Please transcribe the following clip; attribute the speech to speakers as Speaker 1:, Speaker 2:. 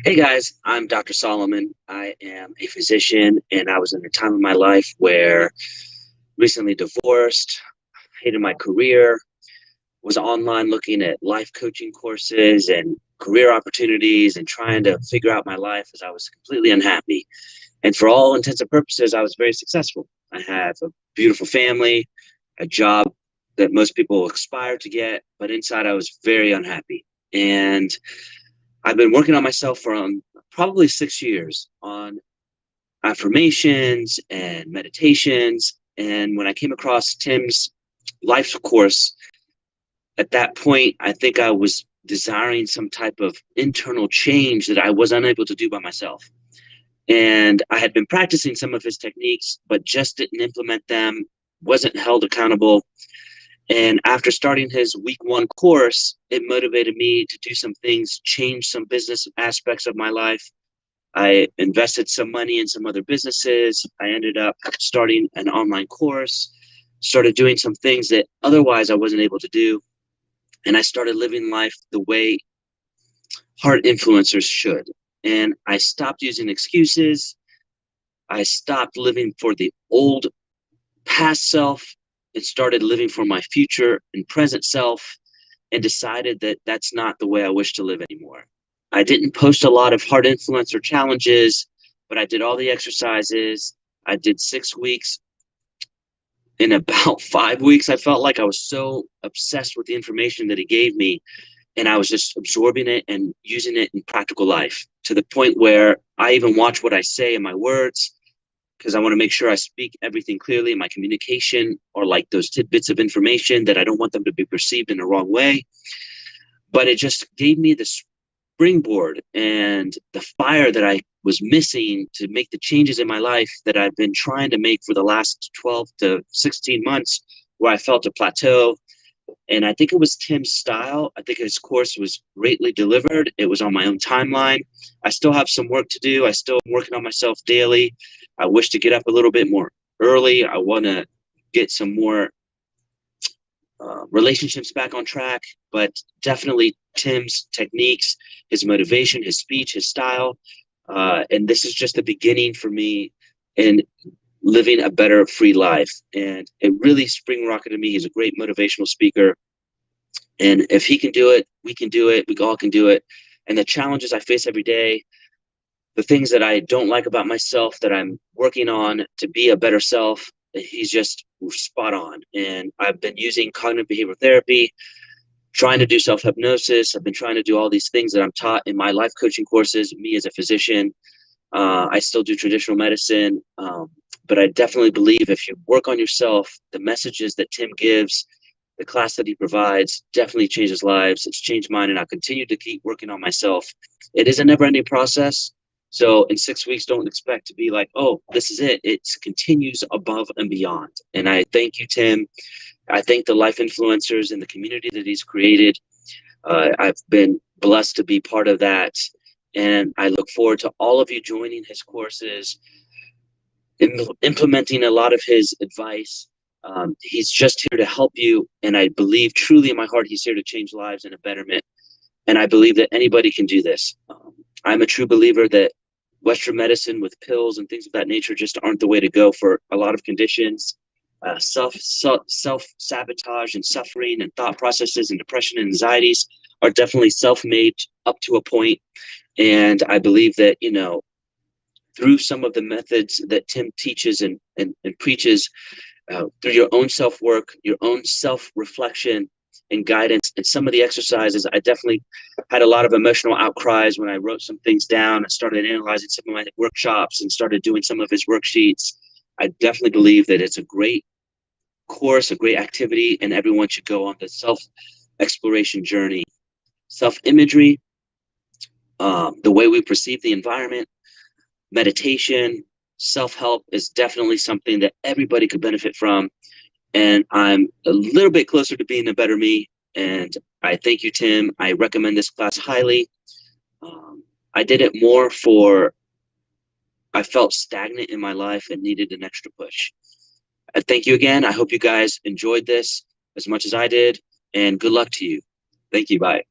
Speaker 1: Hey guys, I'm Dr. Solomon. I am a physician, and I was in a time of my life where recently divorced, hated my career, was online looking at life coaching courses and career opportunities and trying to figure out my life as I was completely unhappy. And for all intents and purposes, I was very successful. I have a beautiful family, a job that most people aspire to get, but inside I was very unhappy. And I've been working on myself for probably 6 years on affirmations and meditations. And when I came across Tim's life course, at that point, I think I was desiring some type of internal change that I was unable to do by myself. And I had been practicing some of his techniques, but just didn't implement them, wasn't held accountable. And after starting his week 1 course, it motivated me to do some things, change some business aspects of my life. I invested some money in some other businesses. I ended up starting an online course, started doing some things that otherwise I wasn't able to do. And I started living life the way heart influencers should. And I stopped using excuses. I stopped living for the old past self and started living for my future and present self, and decided that that's not the way I wish to live anymore. I didn't post a lot of hard influencer challenges, but I did all the exercises. I did 6 weeks. In about 5 weeks, I felt like I was so obsessed with the information that he gave me, and I was just absorbing it and using it in practical life to the point where I even watch what I say in my words, because I want to make sure I speak everything clearly. My communication or like those tidbits of information that I don't want them to be perceived in the wrong way. But it just gave me the springboard and the fire that I was missing to make the changes in my life that I've been trying to make for the last 12 to 16 months, where I felt a plateau. And I think it was Tim's style. I think his course was greatly delivered. It was on my own timeline. I still have some work to do. I still am working on myself daily. I wish to get up a little bit more early. I want to get some more relationships back on track, but definitely Tim's techniques, his motivation, his speech, his style. And this is just the beginning for me in living a better free life. And it really spring rocketed me. He's a great motivational speaker. And if he can do it, we can do it. We all can do it. And the challenges I face every day, the things that I don't like about myself that I'm working on to be a better self, he's just spot on. And I've been using cognitive behavioral therapy, trying to do self-hypnosis. I've been trying to do all these things that I'm taught in my life coaching courses, me as a physician. I still do traditional medicine, but I definitely believe if you work on yourself, the messages that Tim gives, the class that he provides definitely changes lives. It's changed mine, and I'll continue to keep working on myself. It is a never-ending process. So in 6 weeks, don't expect to be like, oh, this is it. It continues above and beyond. And I thank you, Tim. I thank the life influencers and the community that he's created. I've been blessed to be part of that. And I look forward to all of you joining his courses, implementing a lot of his advice. He's just here to help you. And I believe truly in my heart, he's here to change lives and a betterment. And I believe that anybody can do this. I'm a true believer that Western medicine with pills and things of that nature just aren't the way to go for a lot of conditions. Self-sabotage and suffering and thought processes and depression and anxieties are definitely self-made up to a point. And I believe that, through some of the methods that Tim teaches and preaches, through your own self-work, your own self-reflection and guidance, and some of the exercises, I definitely had a lot of emotional outcries when I wrote some things down and started analyzing some of my workshops and started doing some of his worksheets. I definitely believe that it's a great course, a great activity, and everyone should go on the self-exploration journey. Self-imagery, the way we perceive the environment, meditation, self-help is definitely something that everybody could benefit from. And I'm a little bit closer to being a better me. And I thank you, Tim. I recommend this class highly. I did it more I felt stagnant in my life and needed an extra push. Thank you again. I hope you guys enjoyed this as much as I did, and good luck to you. Thank you. Bye.